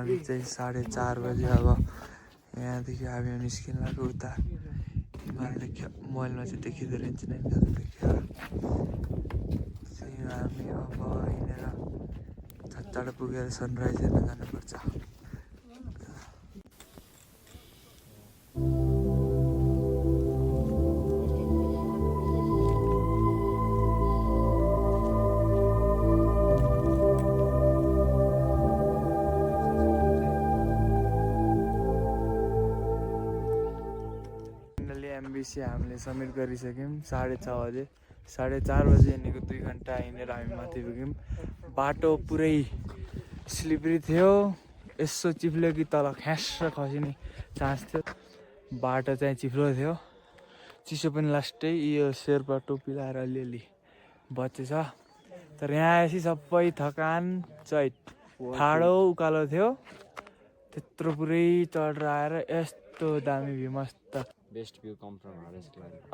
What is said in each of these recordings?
अहिले चाहिँ 4:30 बजे। अब यहाँदेखि हामी निस्किन लाग्यो उता हिमाल देखियो मोबाइलमा चाहिँ देखिँदो रहेछ नि देखियो। हामी अब हिँडेर छाडा पुगेर सनराइज हेर्न जानुपर्छ। एमबिसी हामीले सब्मिट गरिसक्यौँ 6:30 बजे। 4:30 बजे हिँडेको 2 घन्टा हिँडेर हामी माथि पुग्यौँ। बाटो पुरै स्लिपरी थियो, यसो चिप्ल्यो कि तल ख्यास खसिने चान्स थियो। बाटो चाहिँ चिप्लो थियो, चिसो पनि लास्टै यो शेर्पा टोपी लाएर अलिअलि बचेछ। तर यहाँ आएपछि सबै थकान चैत ठाडो उकालो थियो, त्यत्रो पुरै चढेर आएर यस्तो दामी भ्यू मस्त best view come from hardest climb.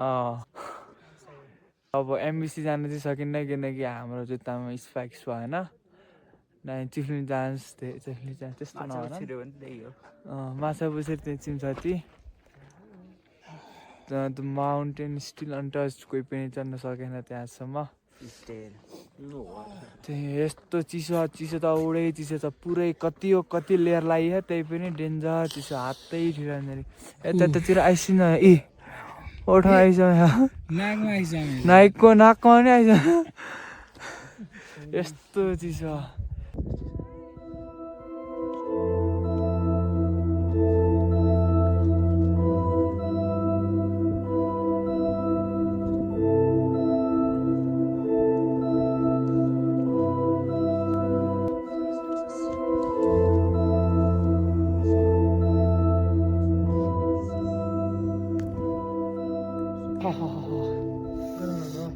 अब एमबिसी जानु चाहिँ सकिन्न किनकि हाम्रो जुत्तामा स्पाइक्स भएन। चिप्लिने चान्स त्यस्तो नभएन। माछा पुछेर त्यहाँ चिम्छती द माउन्टेन स्टिल अनटच्ड, कोही पनि चढ्न सकेन त्यहाँसम्म। त्यही यस्तो चिसो त औडै चिसो छ पुरै। कति लेयर लगाइयो त्यही पनि डेन्जर चिसो, हातै ठिराउँदैन। यतातिर आइसिन ओठो आइसक्यो, नाकमा पनि आइसक्यो, यस्तो चिसो।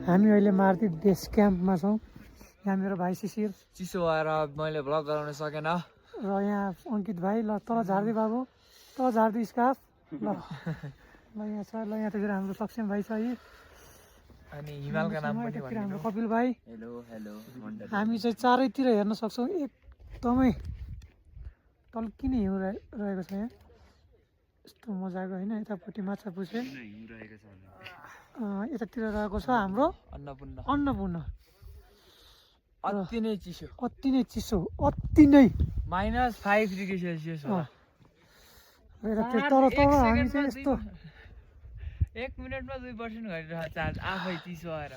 हामी अहिले मारुति बेस क्याम्पमा छौँ। यहाँ मेरो भाइ शिशिर चिसो भएर मैले भ्लग गराउन सकेन। र यहाँ अङ्कित भाइ। ल तल झार्दी बाबु, तल झार्दी स्काफ। ल यहाँ छ। ल यहाँतिर हाम्रो सक्षम भाइ छ यी, अनि हिमालका नाम पनि यतातिर हाम्रो कपिल भाइ। हेलो हेलो हामी चाहिँ चारैतिर हेर्न सक्छौँ। एकदमै तल किन हिउँ रहेको छ यहाँ, यस्तो मजाको होइन। यतापट्टि माछा पुछे, यतातिर रहेको छ हाम्रो अन्नपूर्ण। अति नै चिसो, अति नै -5 डिग्री सेल्सियस हो। तर हामी चाहिँ यस्तो 1 मिनटमा 2% घटिरहेको चार्ज आफै चिसो भएर।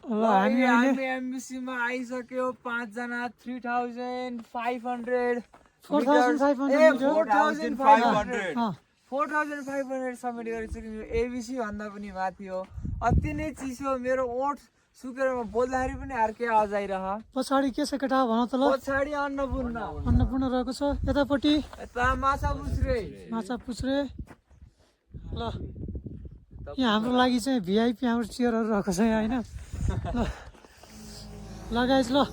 ल हामी एमबिसीमा आइसक्यो। 5 जना 3500 4500 सब्मिट गरिसक्यो। एबिसी भन्दा पनि माथि हो। अति नै चिसो, मेरो ओठ सुकेर म बोल्दाखेरि पनि अर्कै आवाज आइरह। पछाडि के छ केटा भन त। ल पछाडि अन्नपूर्ण रहेको छ। यतापट्टि माछा पुछ्रे। ल यहाँ हाम्रो लागि चाहिँ भिआइपी हाम्रो चेयरहरू रहेको छ यहाँ होइन। ल गाइज ल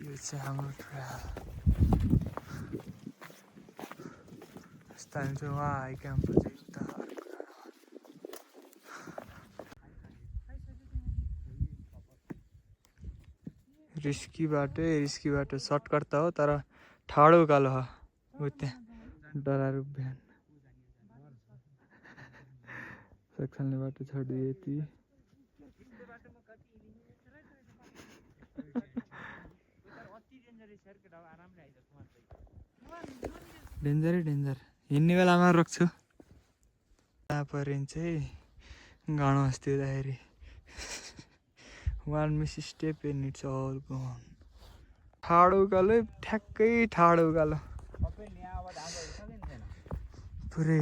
यो चाहिँ हाम्रो ट्रायल। स्थान चाहिँ उहाँ हाई क्याम्प चाहिँ उता रिस्की बाटो सर्टकट त हो तर ठाडो उकालो हो। ऊ त्यहाँ डरारु बिहान सक्छाल्ने बाटो छोडिदिए यति डेन्जरै डेन्जर हिँड्ने बेलामा रोक्छु त्यहाँ पऱ्यो चाहिँ गाउँ अस्ति हुँदाखेरि 1 miss step and it's all gone ठाडो उकालो ठ्याक्कै ठाडो उकालो पुरै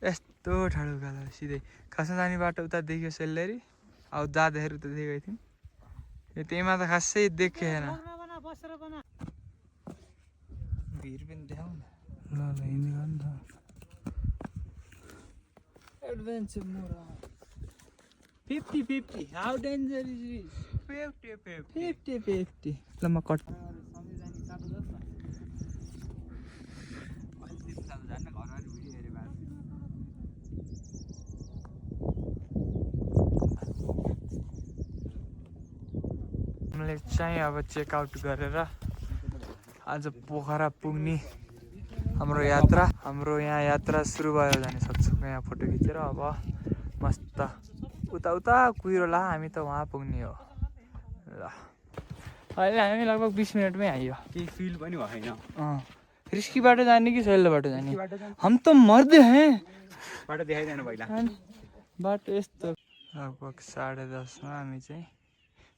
यस्तो ठाडो उकालो सिधै खासमा जाने बाटो उता देखियो सेल्लेरी अब जाँदाखेरि उता देखेको थियौँ त्यहीमा त खासै देखेन भिर पनि देखाउँ न ल हिँड्ने नि त adventure mode 50-50 how danger is it 50-50 ल म कट हामीले चाहिँ अब चेकआउट गरेर आज पोखरा पुग्ने हाम्रो यहाँ यात्रा सुरु भयो जाने सक्छौँ यहाँ फोटो खिचेर अब मस्त उता उता कुहिरो ला हामी त वहाँ पुग्ने हो ल अहिले हामी लगभग 20 मिनटमै आइयो केही फिल पनि भएन रिस्की बाटो जाने कि सहिलो बाटो जाने हम त मर्दै हैं बाटो देखाइदिएन पहिला बाटो यस्तो लगभग 10:30मा हामी चाहिँ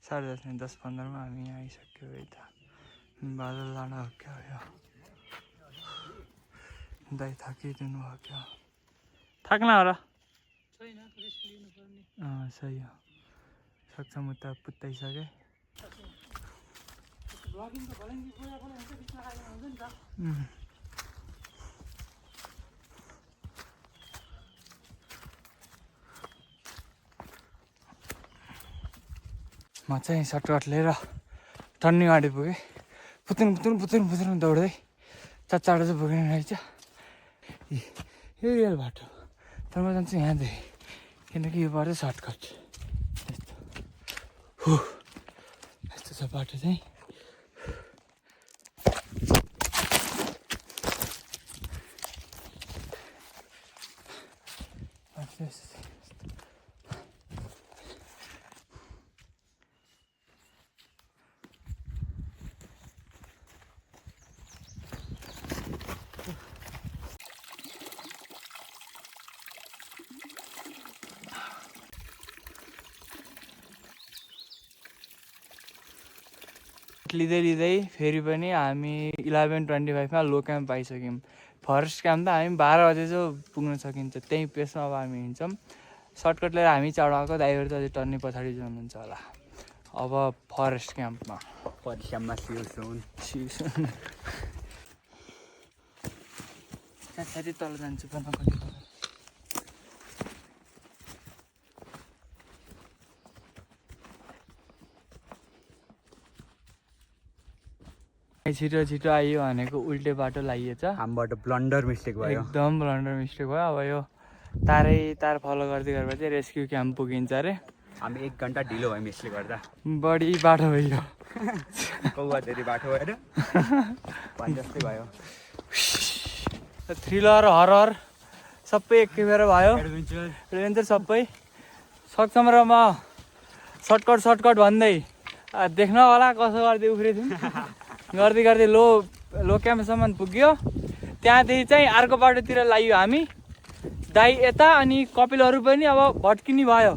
10:30 नहीं 10:15 हामी यहाँ आइसक्यो यता बादल लान क्या हो दाइ थाकिदिनु भयो क्या थाक्न होला सही हो सक्छौँ उता पुत्ताइसके म चाहिँ सर्टकट लिएर टर्निङ गाडी पुगेँ पुतुन दौड्दै चाँडो चाहिँ पुगेन रहेछ यो रियल बाटो तर म जान्छु यहाँदेखि किनकि यो बाटो सर्टकट यस्तो छ बाटो चाहिँ लिँदै फेरि पनि हामी 11:25मा लो क्याम्प आइसक्यौँ फरेस्ट क्याम्प त हामी 12 बजे चाहिँ पुग्न सकिन्छ त्यही पेसमा अब हामी हिँड्छौँ सर्टकट लिएर हामी चाँडो आएको दाइहरू त अझै टर्नी पछाडि जानुहुन्छ होला अब फरेस्ट क्याम्पमा साथी तल जान्छु छिटो आइयो भनेको उल्टे बाटो लागिएछ हामीबाट ब्लन्डर मिस्टेक भयो एकदम ब्लन्डर मिस्टेक भयो अब यो तार फलो गर्दै चाहिँ रेस्क्यु क्याम्प पुगिन्छ अरे हामी 1 घन्टा ढिलो भयो मिसले गर्दा बढी बाटो भयो कौवा धेरै बाटो भएर जस्तै भयो थ्रिलर हरर सबै एकै बेर भयो एडभेन्चर सबै सक्छौँ र म सर्टकट भन्दै देख्न होला कसो गर्दै उफ्रेको थियौँ गर्दै लो क्याम्पसम्म पुग्यो त्यहाँदेखि चाहिँ अर्को बाटोतिर लाग्यो हामी दाइ यता अनि कपिलहरू पनि अब भट्किने भयो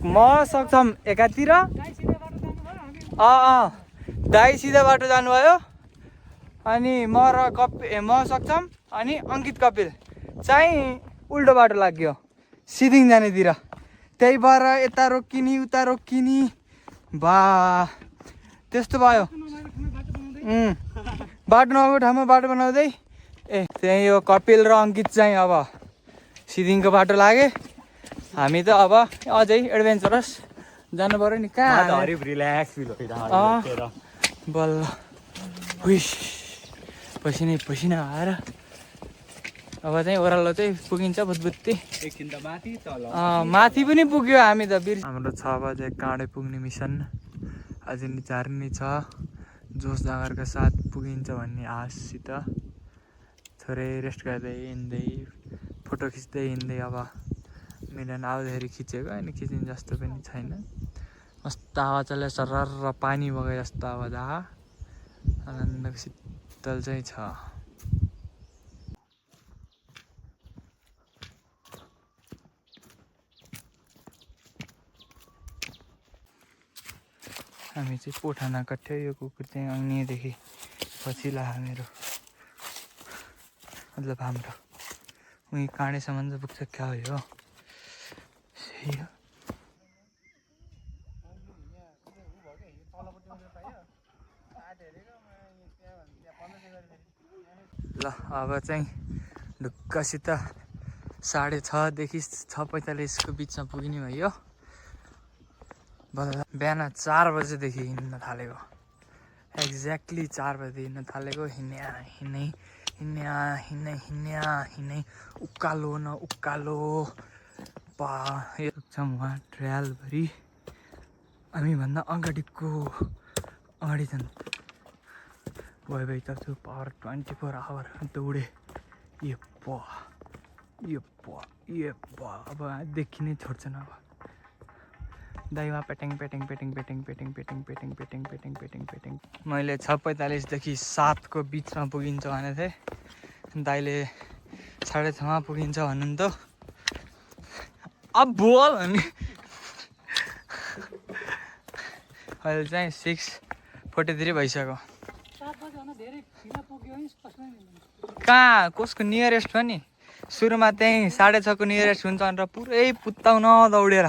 म सक्छौँ एकातिर दाइ सिधा बाटो जानुभयो अनि म सक्छौँ अनि अङ्कित कपिल चाहिँ उल्टो बाटो लाग्यो सिदिङ जानेतिर त्यही भएर यता रोकिने उता रोकिने बा त्यस्तो भयो बाटो नभएको ठाउँमा बाटो बनाउँदै त्यही यो कपिल र अङ्कित चाहिँ अब सिदिङको बाटो लागे हामी त अब अझै एडभेन्चरस जानु पर्यो नि कहाँ बल्ल पसिना आएर अब चाहिँ ओह्रालो चाहिँ पुगिन्छ बुद्धबुत्ती एकछिन त माथि तल माथि पनि पुग्यो हामी त हाम्रो 6 बजे काँडे पुग्ने मिसन अझै जारी नै छ जोस जागरका साथ पुगिन्छ भन्ने आशसित थोरै रेस्ट गर्दै हिँड्दै फोटो खिच्दै हिँड्दै अब मिलन आउँदाखेरि खिचेको होइन खिच्ने जस्तो पनि छैन मस्त हावा चल्यो सरर र पानी बगे जस्तो अब जहाँ आनन्दको शीतल चाहिँ छ हामी चाहिँ पोठाना कट्यो यो कुकुर चाहिँ आउनेदेखि पछि ला मेरो मतलब हाम्रो उही काँडेसम्म चाहिँ पुग्छ क्या हो यो सही हो ल अब चाहिँ ढुक्कसित 6:30 देखि 6:45 को बिचमा पुगिने भयो बिहान 4 बजेदेखि हिँड्न थालेको एक्ज्याक्टली 4 बजे हिँड्न थालेको हिँड्नै उकालो न उकालो पा एकदम वहाँ ट्रायलभरि हामीभन्दा अगाडि छन् भइ त त्यो पावर 24 आवर दौडे यो अब देखि नै छोड्छन् अब दाइमा पेटेङ मैले 6:45 देखि 7 को बिचमा पुगिन्छ भनेको थिएँ दाइले 6:30 पुगिन्छ भन्नुहुन्थ्यो अब बोल अनि अहिले चाहिँ 6:43 भइसक्यो कहाँ कसको नियरेस्ट हो नि सुरुमा त्यहीँ 6:30 को नियरेस्ट हुन्छ भनेर पुरै पुत्ताउन दौडेर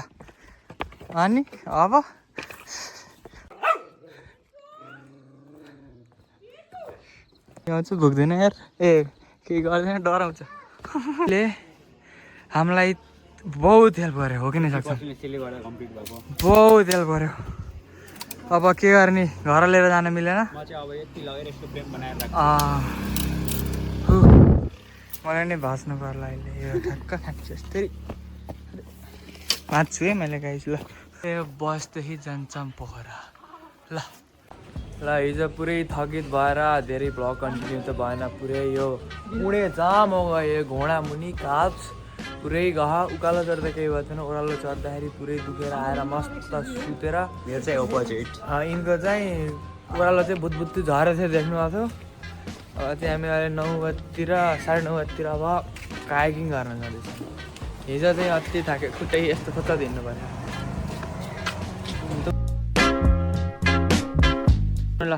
अनि अब चाहिँ भुक्दैन यार ए के गर्दैन डराउँछ ले हामीलाई बहुत हेल्प गर्यो हो कि नै सक्छ बहुत हेल्प गर्यो अब के गर्ने घर लिएर जान मिलेन मलाई नै भाँच्नु पर्ला अहिले यो ठ्याक्क खान्छु यस्तै भाँच्छु है मैले गाइस ल यो बसदेखि जान्छौँ पोखरा ल हिजो पुरै थकित भएर धेरै भ्लग कन्टिन्यू त भएन पुरै यो उडे जाम हो गयो घोडा मुनि काप्स पुरै गह उकालो चढ्दा केही भएको थिएन ओह्रालो चढ्दाखेरि पुरै दुखेर आएर मस्त सुतेर मेरो चाहिँ अपोजिट यिनको चाहिँ ओह्रालो चाहिँ बुद्धबुत्ती झरेको थियो देख्नुभएको थियो अब चाहिँ हामी अहिले 9 बजीतिर 9:30 बजीतिर अब कायाकिङ गर्न जाँदैछ हिजो चाहिँ अति थाक्यो खुट्टै यस्तो खोज्दा हिँड्नु पऱ्यो ल